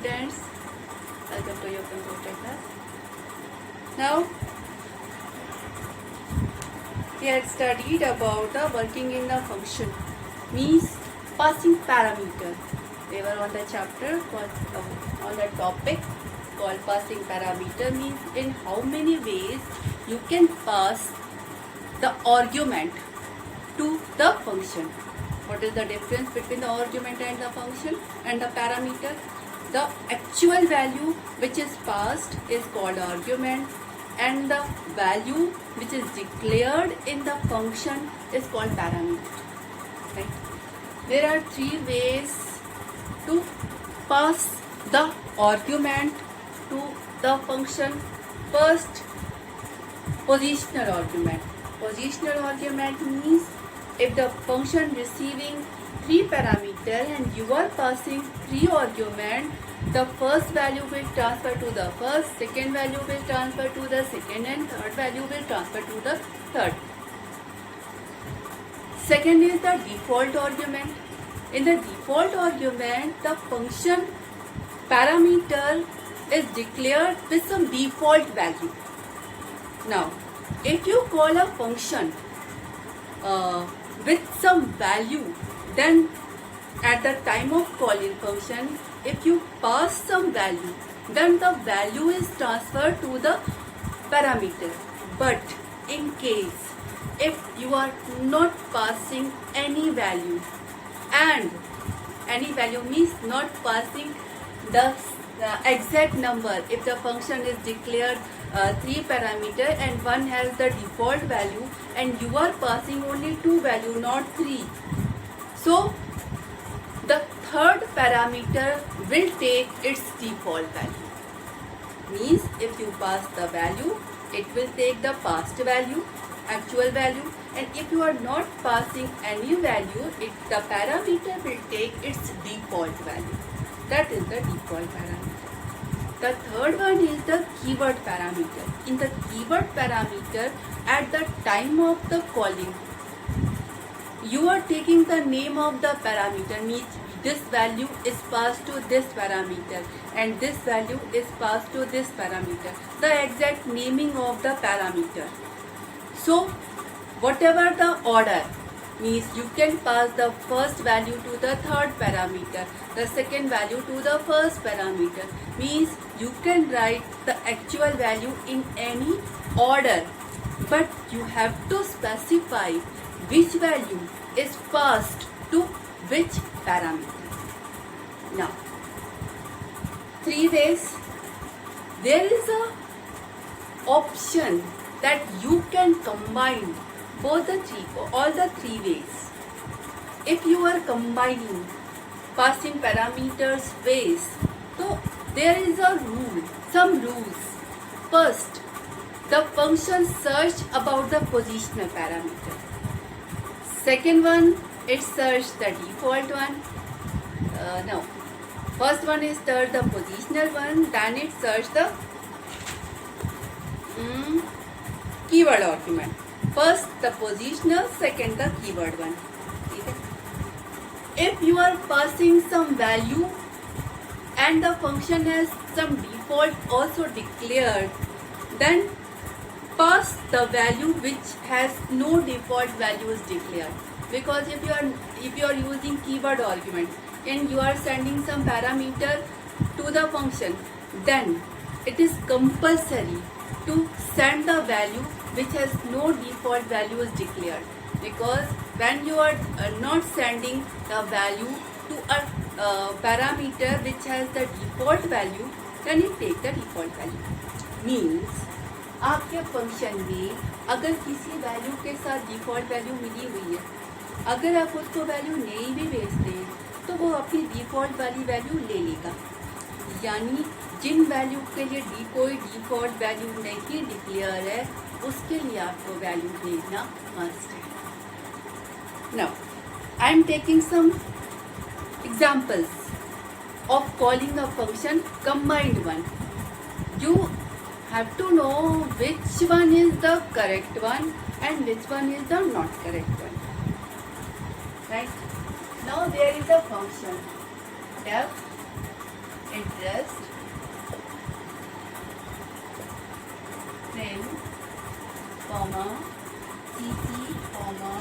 students, welcome to your computer class. Now we had studied about the working in the function, means passing parameter. We were on the chapter on the topic called passing parameter, means in how many ways you can pass the argument to the function. What is the difference between the argument and the function and the parameter? The actual value which is passed is called argument, and the value which is declared in the function is called parameter. Right? There are three ways to pass the argument to the function. First, positional argument. Positional argument means if the function receiving three parameter and you are passing three argument, the first value will transfer to the first, second value will transfer to the second, and third value will transfer to the third. Second is the default argument. In the default argument, the function parameter is declared with some default value. Now, if you call a function with some value, then at the time of calling function, if you pass some value, then the value is transferred to the parameter. But in case if you are not passing any value, and any value means not passing the exact number, if the function is declared three parameter and one has the default value and you are passing only two value, not three, so the third parameter will take its default value. Means if you pass the value, it will take the past value, actual value, and if you are not passing any value, the parameter will take its default value. That is the default parameter. The third one is the keyword parameter. In the keyword parameter, at the time of the calling, you are taking the name of the parameter, means this value is passed to this parameter and this value is passed to this parameter. The exact naming of the parameter. So, whatever the order, means you can pass the first value to the third parameter, the second value to the first parameter, means you can write the actual value in any order, but you have to specify which value is passed to which parameter. Now, three ways. There is a option that you can combine both the three, all the three ways. If you are combining passing parameters ways, so there is a rule, some rules. First, the function search about the positional parameter. Second one, it search the default one. No, first one is search the positional one, then it search the keyword argument. First the positional, second the keyword one. If you are passing some value and the function has some default also declared, then pass the value which has no default value is declared. Because if you are using keyword argument and you are sending some parameter to the function, then it is compulsory to send the value which has no default value is declared. Because when you are not sending the value to a parameter which has the default value, then it takes the default value. Means आपके function में अगर किसी value के साथ default value मिली हुई है, अगर आप उसको वैल्यू नहीं भी भेजते हैं तो वो अपनी डिफॉल्ट वाली वैल्यू ले लेगा. यानी जिन वैल्यू के लिए कोई डिफॉल्ट वैल्यू नहीं डिक्लेयर है, उसके लिए आपको वैल्यू भेजना मस्ट है. Now I am taking some examples of calling a function combined one. You have to know which one is the correct one and which one is the not correct one. Right? Now there is a function f interest, print, comma, CC, comma,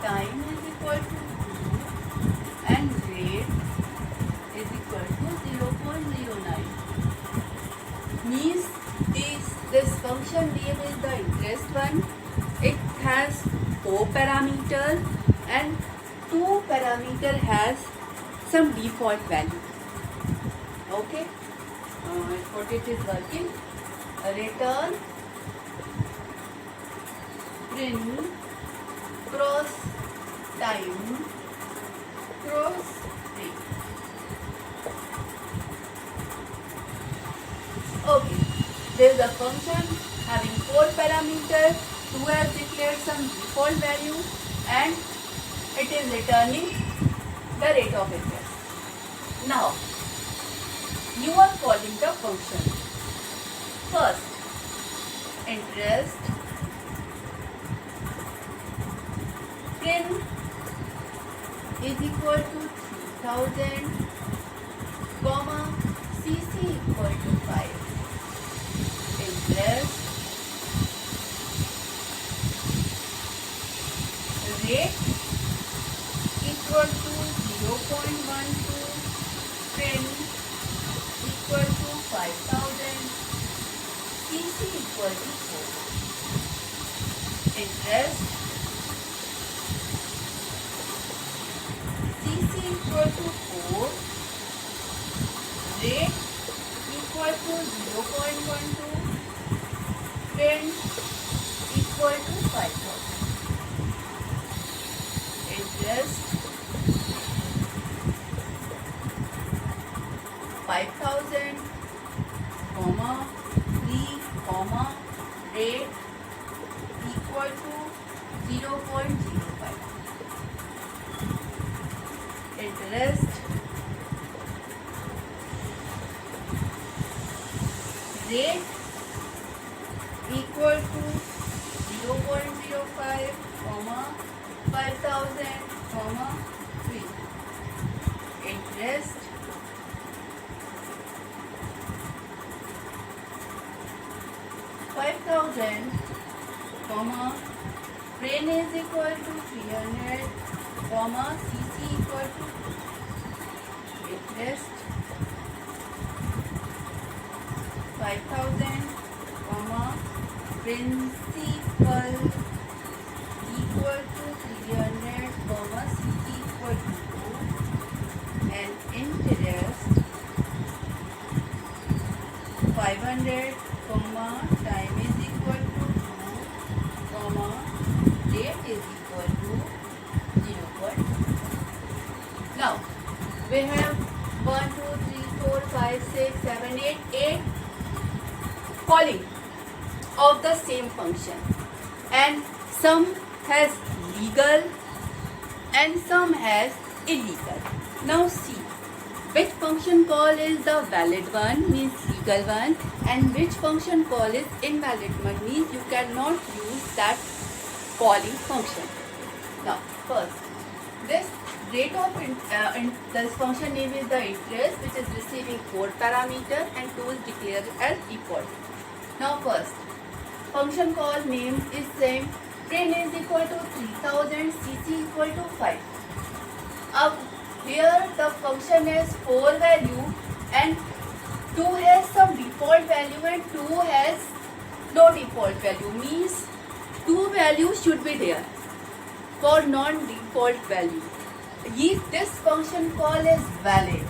time is equal to 2 and rate is equal to 0.09. Means this function name is the interest one. It has 4 parameters and 2 parameter has some default value. Okay, what it is working? Return, print, cross time, cross rate. Okay, there is a function having 4 parameters. 2 has declared some default value and it is returning the rate of interest. Now, you are calling the function. First, interest, print is equal to 3000, comma, CC equal to 5. Interest, rate equal to 0.12, print equal to 5000, CC equal to 4. Interest, CC equal to 4, rate equal to 0.12, print equal to 5000. Interest 5000, comma 3, comma rate equal to 0.05. Interest rate equal to 0.05, comma 5000, comma 3. Interest 5000, comma print is equal to 300, comma CC equal to interest 5000, comma principal equal to 300, comma CC equal to 2 and interest 500, comma time is equal to 2, comma date is equal to 0. Now we have 1, 2, 3, 4, 5, 6, 7, 8 calling of the same function, and some has legal and some has illegal. Now see which function call is the valid one, means legal one, and which function call is invalid one, means you cannot use that calling function. Now first, this rate of this function name is the interest, which is receiving 4 parameters and 2 is declared as default. Now first, function call name is same, print is equal to 3000, CC equal to 5. Now here the function has 4 value and 2 has some default value and 2 has no default value, means 2 values should be there for non-default value. This function call is valid.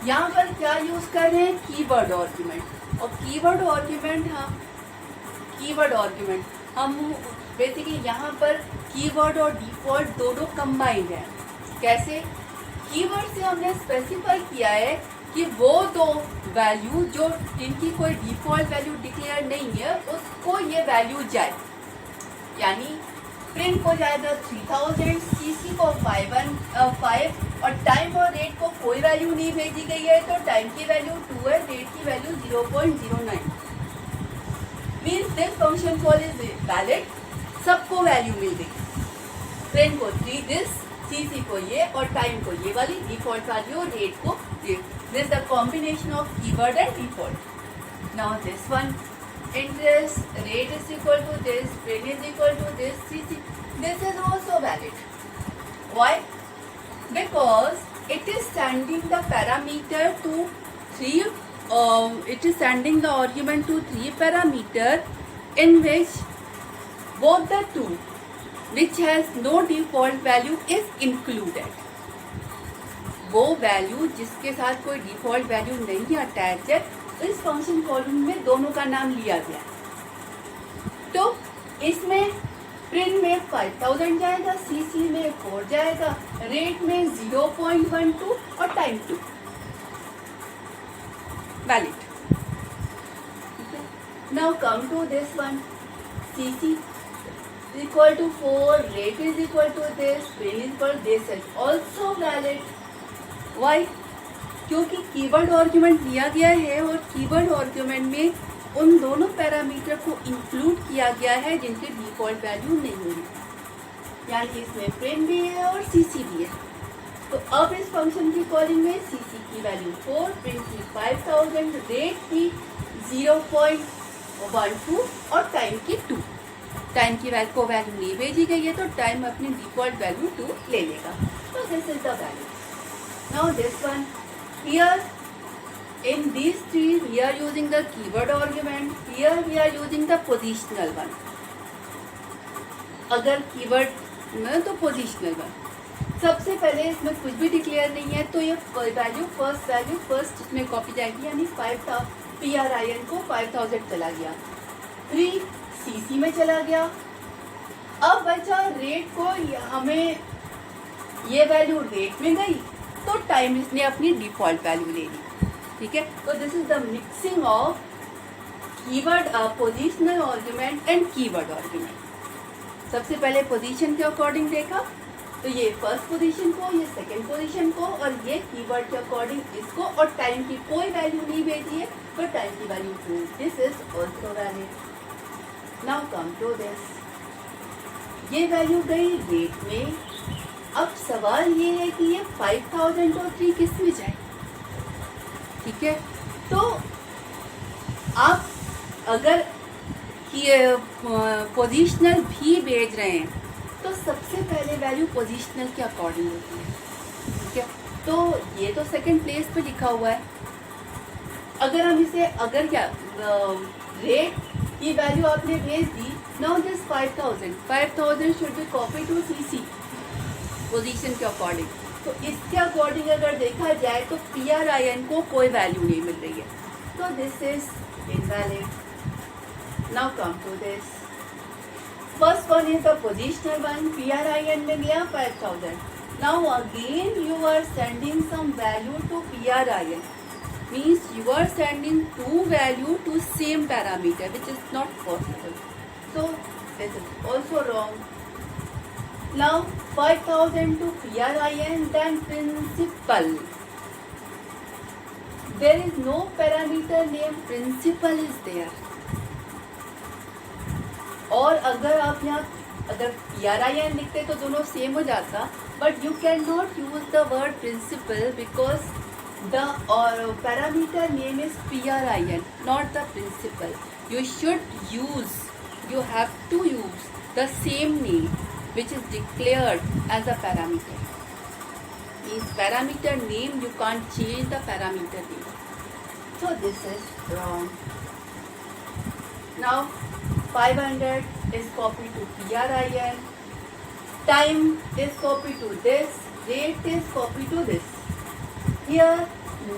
यहाँ पर क्या use कर रहे हैं? Keyword argument. और keyword argument हम basically यहाँ पर कीवर्ड और डिफॉल्ट दोनों कंबाइंड है. कैसे? कीवर्ड से हमने स्पेसिफाई किया है कि वो दो वैल्यू जो जिनकी कोई डिफॉल्ट वैल्यू डिक्लेयर नहीं है उसको ये वैल्यू जाए, यानी प्रिंट को जाएगा 3000, सीसी को 5 और टाइम और रेट को कोई वैल्यू नहीं भेजी गई है, तो टाइम की वैल्यू 2 है, रेट की value 0.09. Means this function call is valid. सबको वैल्यू मिल गई. प्रिंट को 3 दिस, सीसी को ये और टाइम को ये वाली डिफॉल्ट वैल्यू और रेट को this is the combination of keyword and default. Now this one, interest rate is equal to this, pin is equal to this, CC. This is also valid. Why? Because it is sending the parameter to three. It is sending the argument to three parameter in which both the two which has no default value is included. वो value जिसके साथ कोई default value नहीं attach है, इस function column में दोनों का नाम लिया गया. तो इसमें प्रिंट में 5000 जाएगा, सीसी में 4 जाएगा, रेट में 0.12 और time 2 valid. Now come to this one, CC is equal to 4, rate is equal to this, pin is equal to this is also valid. Why? क्योंकि कीवर्ड आर्ग्यूमेंट लिया गया है और कीवर्ड आर्ग्यूमेंट में उन दोनों पैरामीटर को इंक्लूड किया गया है जिनकी डिफॉल्ट वैल्यू नहीं है, यानी इसमें प्रिंट भी है और सीसी भी है. तो अब इस फंक्शन की कॉलिंग में सीसी की वैल्यू 4, प्रिंट की 5000, रेट की 0.12 और टाइम की 2. टाइम की को वैल्यू नहीं भेजी गई है तो टाइम अपनी डिफॉल्ट वैल्यू 2 ले लेगा. तो this is the value. Now this one here in these three we are using the keyword argument, here we are using the positional one. अगर कीवर्ड में तो पोजिशनल वन. सबसे पहले इसमें कुछ भी डिक्लेयर नहीं है तो ये वैल्यू फर्स्ट इसमें कॉपी जाएगी, यानी 5,000 PRIN को 5000 चला गया, 3 CC में चला गया. अब बचा रेट को, हमें ये वैल्यू रेट में गई तो टाइम इसने अपनी डिफॉल्ट वैल्यू ले ली. ठीक है, तो this is the mixing of keyword positional argument and keyword argument. सबसे पहले पोजीशन के अकॉर्डिंग देखा तो ये फर्स्ट पोजीशन को, ये सेकंड पोजीशन को, और ये कीवर्ड के अकॉर्डिंग इसको, और टाइम की कोई वैल्यू नहीं भेजी है तो टाइम की value 2. This is also valid. Now come to this, ये वैल्यू गई रेट में. अब सवाल ये है कि ये 5000 और 3 किस में जाए. ठीक है, तो आप अगर पोजिशनल भी भेज रहे हैं तो सबसे पहले वैल्यू पोजिशनल के अकॉर्डिंग होती है. ठीक है, तो ये तो सेकंड प्लेस पे लिखा हुआ है. अगर हम इसे रेट की वैल्यू आपने भेज दी, now this 5000 should be copy to CC position के अकॉर्डिंग. तो इसके अकॉर्डिंग अगर देखा जाए तो PRIN को कोई वैल्यू नहीं मिल रही है, तो this is invalid. Now come to this, first one is the positional one, PRIN में गया 5000. Now again you are sending some value to PRIN, means you are sending 2 value to same parameter which is not possible. So this is also wrong. Now 5000 to PRIN, then principal. There is no parameter named principal is there. और अगर आप यहाँ PRIN लिखते तो दोनों same हो जाता, but you cannot use the word principal because the parameter name is PRIN, not the principal. You have to use the same name which is declared as a parameter. Means parameter name, you can't change the parameter name. So this is wrong. Now 500 is copied to PRIN, time is copied to this, rate is copied to this. Here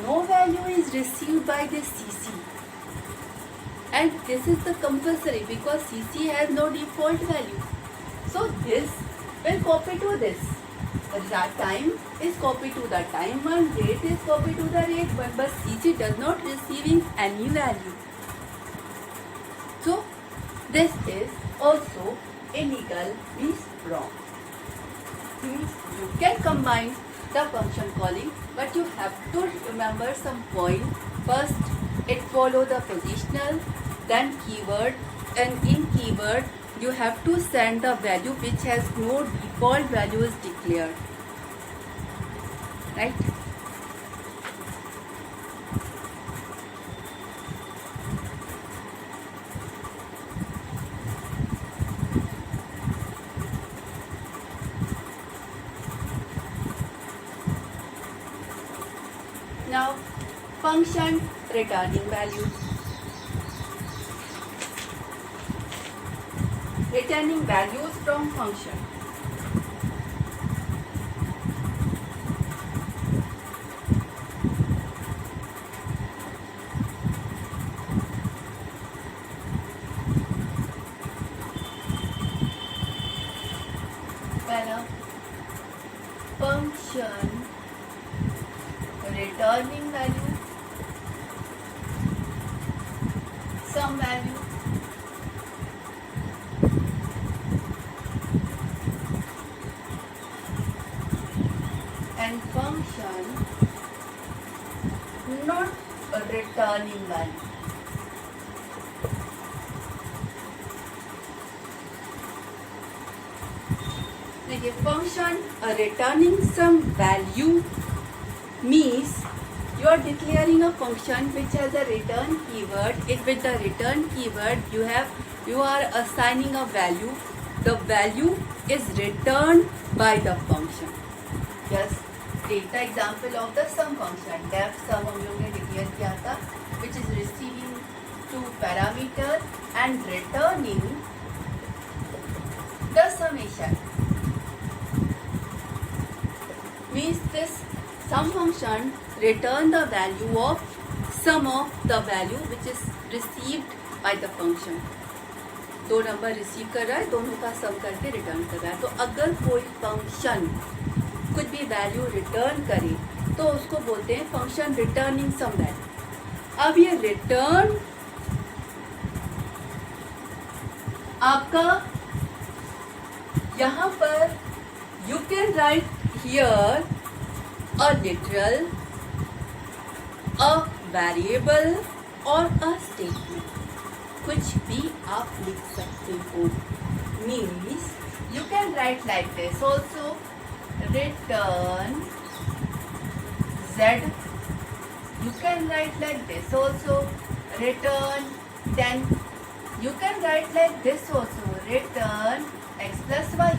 no value is received by this CC, and this is the compulsory because CC has no default value. So this will copy to this. That time is copied to the time one, rate is copied to the rate one, but CC does not receiving any value. So this is also illegal, means wrong. Means you can combine the function calling, but you have to remember some point. First, it follow the positional, then keyword, and in keyword you have to send the value which has no default value is declared, right? Now function returning value. Returning values from function. पहला function returning value, some value, and function not returning value. देखिए function returning some value means you are declaring a function which has a return keyword. With the return keyword you are assigning a value. The value is returned by the function. Just take the example of the sum function. Def sum हम लोग ने declare किया था, which is receiving two parameter and returning the summation. Means this sum function return the value of sum of the value which is received by the function. दो number receive कर रहा है, दोनों का सम करके रिटर्न कर रहा है. तो अगर कोई फंक्शन कुछ भी वैल्यू रिटर्न करे तो उसको बोलते हैं फंक्शन रिटर्निंग सम वैल्यू. अब ये रिटर्न आपका यहाँ पर you can write here a literal, a variable और a statement. कुछ भी आप लिख सकते हो. Means you can write like this also. Return z. You can write like this also. Return 10. You can write like this also. Return x plus y.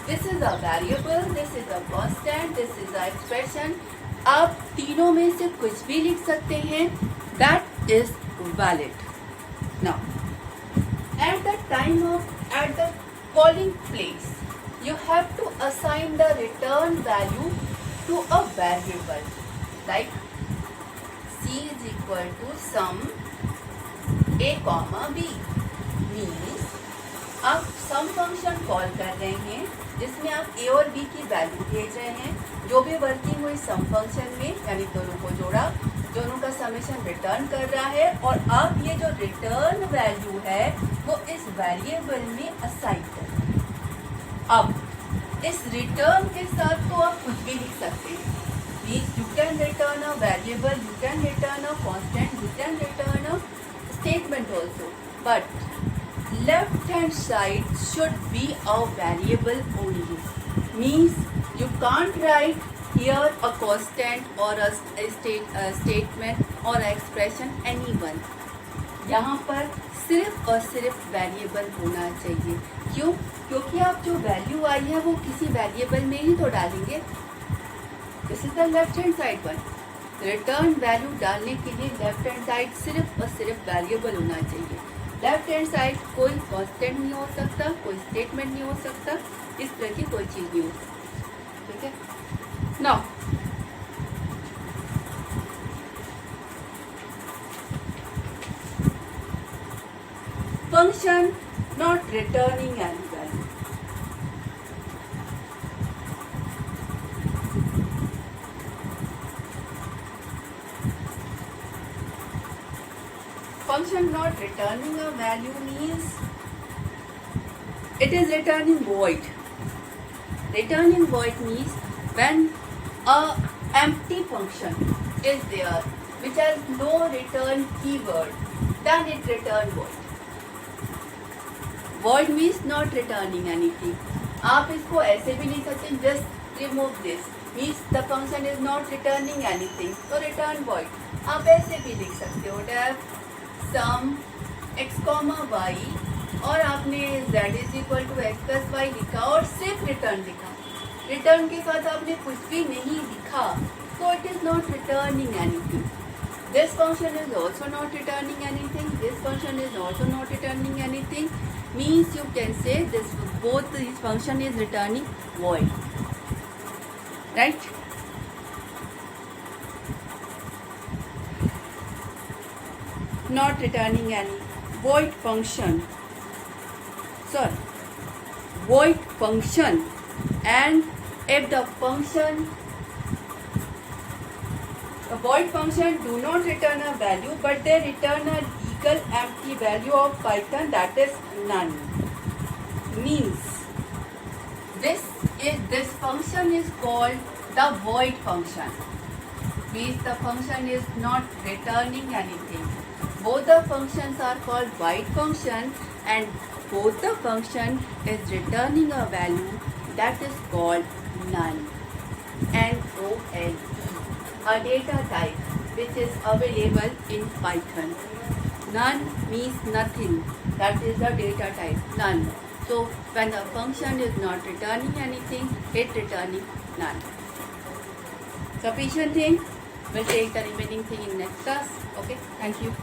This is a variable, this is a constant, this is a expression. आप तीनों में से कुछ भी लिख सकते हैं. That is valid. Now, at the calling place, you have to assign the return value to a variable. Like c is equal to sum a comma b. Means आप सम फंक्शन कॉल कर रहे हैं जिसमें आप a और b की value भेज रहे हैं. जो भी वर्किंग हुई सम फंक्शन में यानी दोनों को जोड़ा, दोनों का समेशन रिटर्न कर रहा है और आप ये जो रिटर्न वैल्यू है वो इस वेरिएबल में असाइन कर रहे हैं. अब इस रिटर्न के साथ तो आप कुछ भी लिख सकते हैं. Means you can return a variable, you can return a constant, you can return a statement also. But left hand side should be a variable only. Means you can't write here a constant or a statement or a expression anyone. यहाँ पर सिर्फ और सिर्फ variable होना चाहिए. क्यों? क्योंकि आप जो वैल्यू आई है वो किसी वेरिएबल में ही तो डालेंगे. This is the left hand side one. Return value डालने के लिए लेफ्ट हैंड साइड सिर्फ और सिर्फ वेरिएबल होना चाहिए. लेफ्ट हैंड साइड कोई कांस्टेंट नहीं हो सकता, कोई स्टेटमेंट नहीं हो सकता, इस तरह की कोई चीज नहीं हो सकती. ठीक है. Now function not returning any value. Function not returning a value means it is returning void. Returning void means when a empty function is there which has no return keyword, then it return void. Void means not returning anything. आप इसको ऐसे भी लिख सकते हैं, just remove this. Means the function is not returning anything. तो return void. आप ऐसे भी लिख सकते हो. Def sum x comma y और आपने z is equal to x plus y लिखा और सिर्फ रिटर्न लिखा. रिटर्न के साथ आपने कुछ भी नहीं लिखा. So it is not returning anything. This function is also not returning anything. This function is also not returning anything. Means you can say this both these function is returning void. Right? Not returning any void function. Sorry. Void function, and if the void function do not return a value, but they return a legal empty value of Python, that is none. Means this function is called the void function. Means the function is not returning anything. Both the functions are called void function, and both the function is returning a value that is called none. N-O-N-E, a data type which is available in Python. None means nothing. That is the data type, none. So when the function is not returning anything, it returning none. Sufficient thing. We'll take the remaining thing in next class. Okay, thank you.